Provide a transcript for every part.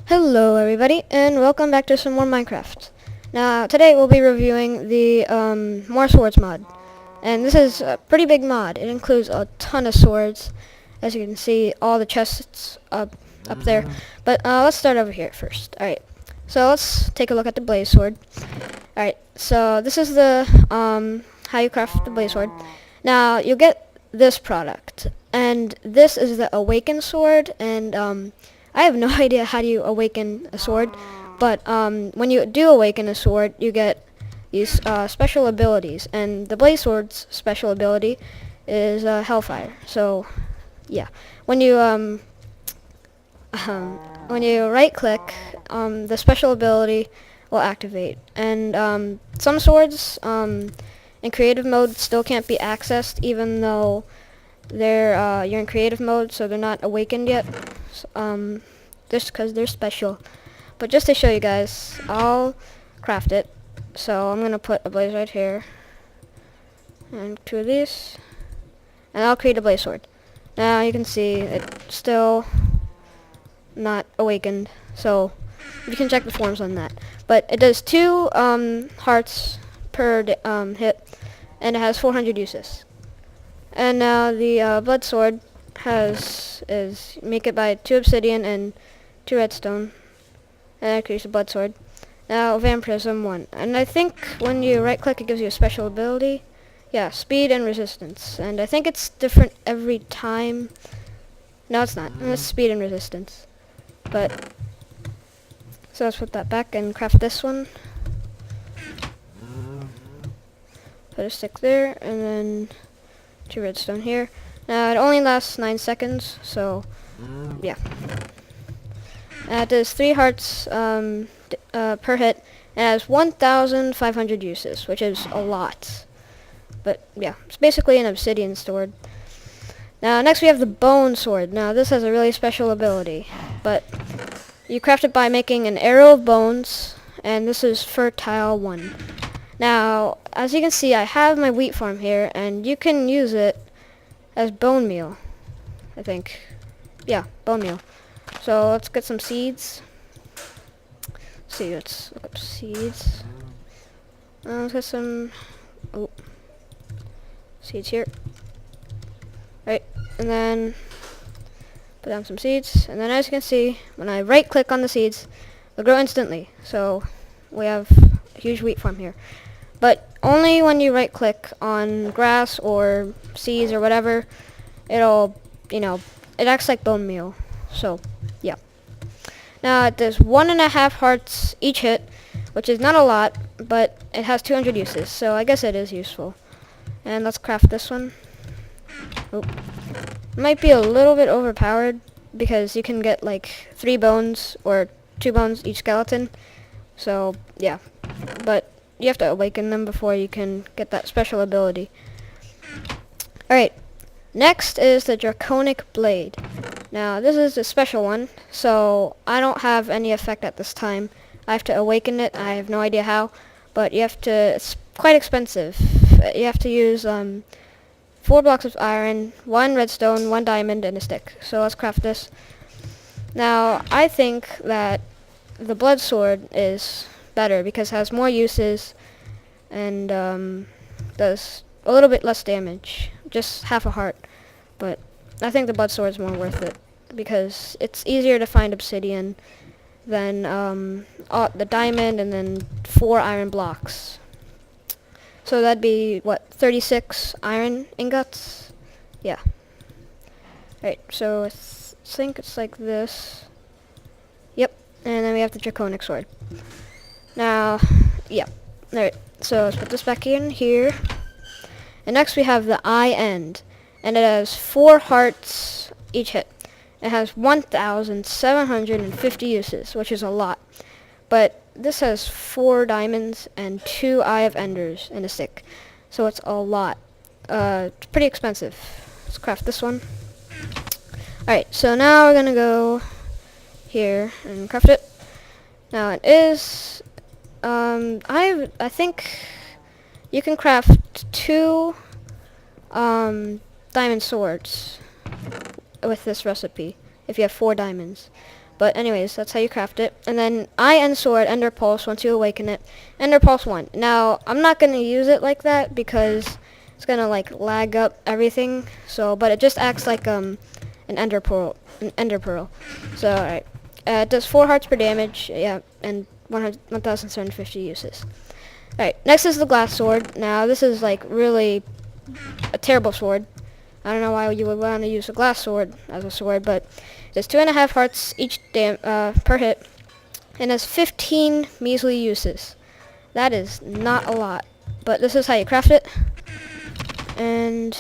Hello everybody, and welcome back to some more Minecraft. Now, today we'll be reviewing the More Swords mod. And this is a pretty big mod. It includes a ton of swords. As you can see, all the chests up there. But let's start over here first. Alright, so let's take a look at the blaze sword. Alright, so this is the how you craft the blaze sword. Now, you'll get this product. And this is the awakened sword, and I have no idea how do you awaken a sword, but when you do awaken a sword, you get these special abilities, and the blaze sword's special ability is hellfire. So, yeah, when you right click, the special ability will activate, and some swords in creative mode still can't be accessed, even though you're in creative mode, so they're not awakened yet. Just because they're special. But just to show you guys, I'll craft it. So I'm gonna put a blaze right here, and two of these, and I'll create a blaze sword. Now you can see it's still not awakened, so you can check the forums on that. But it does 2 hearts per hit, and it has 400 uses. And now the blood sword make it by 2 obsidian and 2 redstone, and that creates a blood sword. Now vampirism 1, and I think when you right click it gives you a special ability. Yeah, speed and resistance, and I think it's different every time. No, it's not. It's speed and resistance. But so let's put that back and craft this one. Put a stick there, and then 2 redstone here. Now it only lasts 9 seconds, so yeah. It does 3 hearts per hit, and it has 1,500 uses, which is a lot. But yeah, it's basically an obsidian sword. Now next we have the bone sword. Now this has a really special ability, but you craft it by making an arrow of bones, and this is fertile 1. Now, as you can see, I have my wheat farm here, and you can use it as bone meal, I think. Yeah, bone meal. So let's get some seeds. Let's look up seeds. Let's get some seeds here. Right, and then put down some seeds, and then as you can see, when I right click on the seeds, they'll grow instantly. So we have a huge wheat farm here. But only when you right click on grass or seeds or whatever, it'll, it acts like bone meal. So, yeah. Now it does 1.5 hearts each hit, which is not a lot, but it has 200 uses, so I guess it is useful. And let's craft this one. Oh. It might be a little bit overpowered, because you can get like 3 bones, or 2 bones each skeleton. So, yeah. But you have to awaken them before you can get that special ability. Alright, next is the Draconic Blade. Now, this is a special one, so I don't have any effect at this time. I have to awaken it. I have no idea how, but it's quite expensive. You have to use 4 blocks of iron, 1 redstone, 1 diamond, and a stick. So let's craft this. Now, I think that the blood sword is better because it has more uses and does a little bit less damage, just half a heart. But I think the blood sword is more worth it because it's easier to find obsidian than the diamond, and then 4 iron blocks. So that'd be 36 iron ingots. Yeah. Alright, so I think it's like this. Yep. And then we have the Draconic sword. Now, yeah. Alright, so let's put this back in here. And next we have the eye end. And it has 4 hearts each hit. It has 1,750 uses, which is a lot. But this has 4 diamonds and 2 eye of enders and a stick. So it's a lot. It's pretty expensive. Let's craft this one. Alright, so now we're gonna go here and craft it. Now it is I think you can craft 2 diamond swords with this recipe if you have 4 diamonds. But anyways, that's how you craft it. And then end sword, ender pulse, once you awaken it. Ender pulse 1. Now, I'm not going to use it like that because it's going to like lag up everything. So, but it just acts like an ender pearl. So, alright. It does 4 hearts per damage, yeah, and 1,750 uses. Alright, next is the glass sword. Now, this is like really a terrible sword. I don't know why you would want to use a glass sword as a sword, but it does 2.5 hearts each per hit, and has 15 measly uses. That is not a lot, but this is how you craft it, and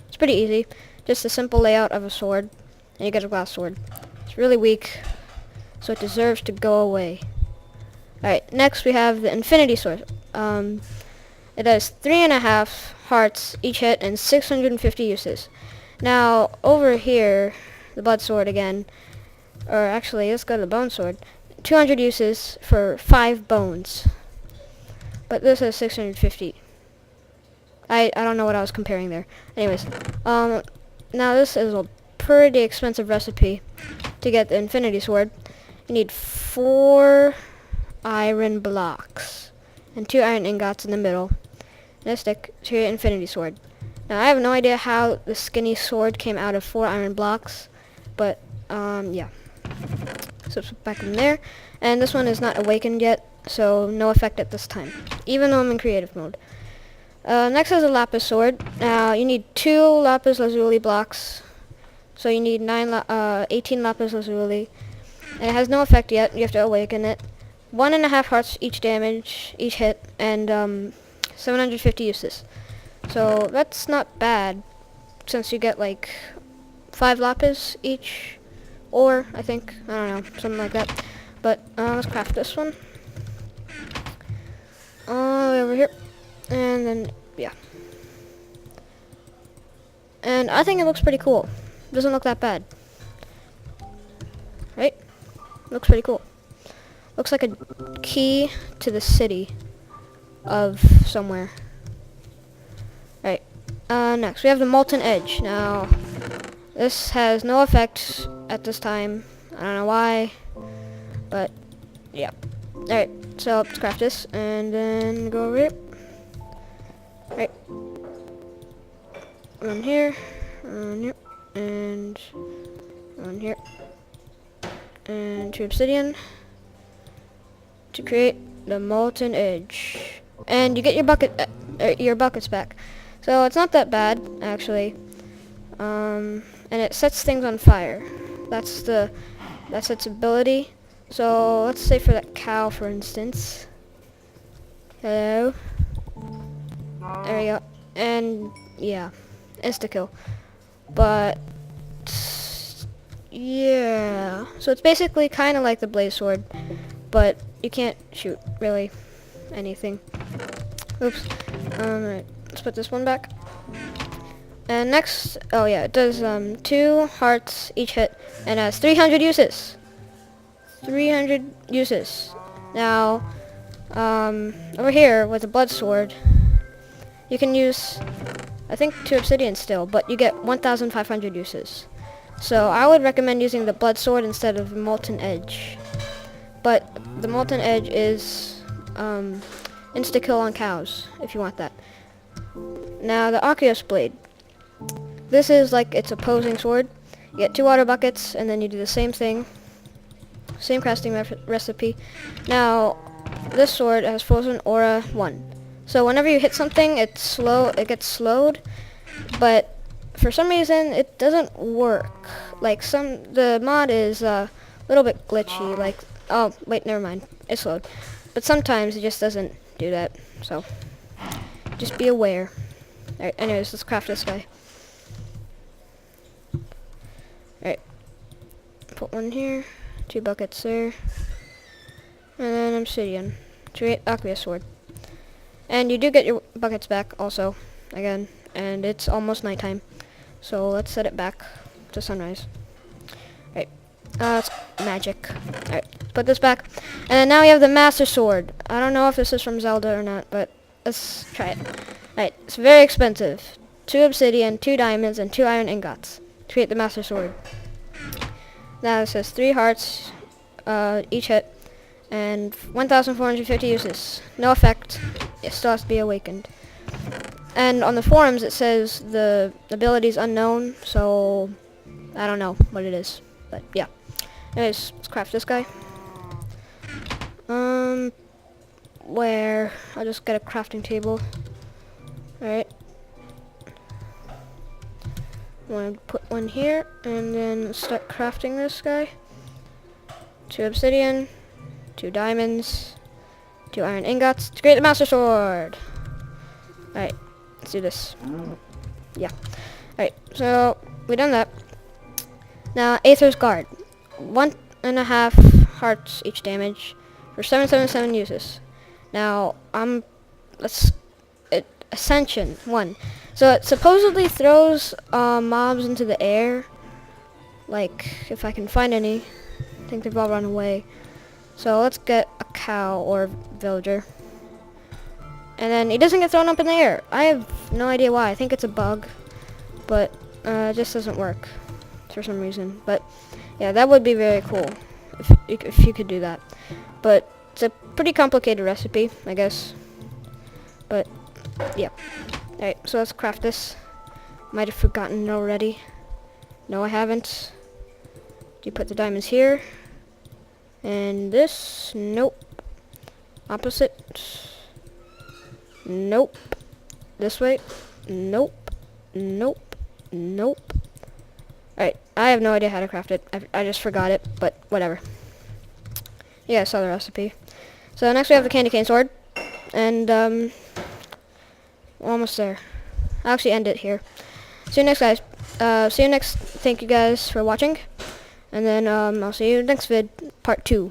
it's pretty easy. Just a simple layout of a sword, and you get a glass sword. It's really weak, so it deserves to go away. Alright, next we have the infinity sword. It does 3.5 hearts each hit and 650 uses. Now, over here, the blood sword again, or actually, let's go to the bone sword. 200 uses for 5 bones. But this has 650. I don't know what I was comparing there. Anyways, now this is a pretty expensive recipe to get the infinity sword. You need 4 iron blocks and 2 iron ingots in the middle, and a stick to your infinity sword. Now I have no idea how the skinny sword came out of 4 iron blocks, but yeah. So it's back in there, and this one is not awakened yet, so no effect at this time, even though I'm in creative mode. Next is a lapis sword. Now you need 2 lapis lazuli blocks, so you need 18 lapis lazuli, and it has no effect yet. You have to awaken it. 1.5 hearts each hit, and 750 uses. So that's not bad, since you get like 5 lapis each, or I think, I don't know, something like that. But let's craft this one. All the way over here, and then yeah. And I think it looks pretty cool. Doesn't look that bad, right? Looks pretty cool. Looks like a key to the city of somewhere. Right. Next, we have the Molten Edge. Now, this has no effect at this time. I don't know why, but yeah. Alright, so let's craft this, and then go over here. Right. On here, and on here, and 2 obsidian to create the Molten Edge. And you get your buckets back. So it's not that bad, actually. And it sets things on fire. That's its ability. So let's say for that cow, for instance. Hello. There we go. And yeah, insta-kill. But yeah, so it's basically kind of like the blaze sword, but you can't shoot really anything. Oops. Right. Let's put this one back. And next, oh yeah, it does 2 hearts each hit and has 300 uses. 300 uses. Now, over here with the blood sword, you can use, I think, 2 obsidian still, but you get 1,500 uses. So I would recommend using the blood sword instead of the Molten Edge. But the Molten Edge is insta-kill on cows, if you want that. Now, the Arceus Blade. This is like its opposing sword. You get 2 water buckets, and then you do the same thing. Same crafting recipe. Now, this sword has Frozen Aura 1. So whenever you hit something, it gets slowed, but for some reason, it doesn't work. Like, the mod is a little bit glitchy, like, oh, wait, never mind. It's slowed. But sometimes it just doesn't do that, so just be aware. Alright, anyways, let's craft this guy. Alright, put 1 here, 2 buckets there, and then obsidian to create Aqueous Sword. And you do get your buckets back also, again, and it's almost nighttime, so let's set it back to sunrise. Alright, it's magic. Alright, put this back, and then now we have the Master Sword. I don't know if this is from Zelda or not, but let's try it. Alright, it's very expensive. 2 obsidian, 2 diamonds, and 2 iron ingots to create the Master Sword. Now it says 3 hearts each hit, and 1,450 uses. No effect. It still has to be awakened. And on the forums it says the ability is unknown, so I don't know what it is. But yeah. Anyways, let's craft this guy. Where? I'll just get a crafting table. Alright. I'm going to put one here, and then start crafting this guy. 2 obsidian, 2 diamonds, 2 iron ingots to create the master sword. Alright, let's do this. Yeah. Alright, so we done that. Now, Aether's Guard. 1.5 hearts each damage for 777 uses. Now, Ascension 1. So it supposedly throws mobs into the air. Like, if I can find any. I think they've all run away. So let's get a cow or villager. And then he doesn't get thrown up in the air. I have no idea why. I think it's a bug. But it just doesn't work for some reason. But yeah, that would be very cool if you could do that. But it's a pretty complicated recipe, I guess. But yeah. Alright, so let's craft this. Might have forgotten it already. No, I haven't. Do you put the diamonds here? And this? Nope. Opposite? Nope. This way? Nope. Nope. Nope. Alright, I have no idea how to craft it. I just forgot it, but whatever. Yeah, I saw the recipe. So next we have the candy cane sword. And, we're almost there. I'll actually end it here. See you next, guys. See you next. Thank you guys for watching. And then, I'll see you next vid, part 2.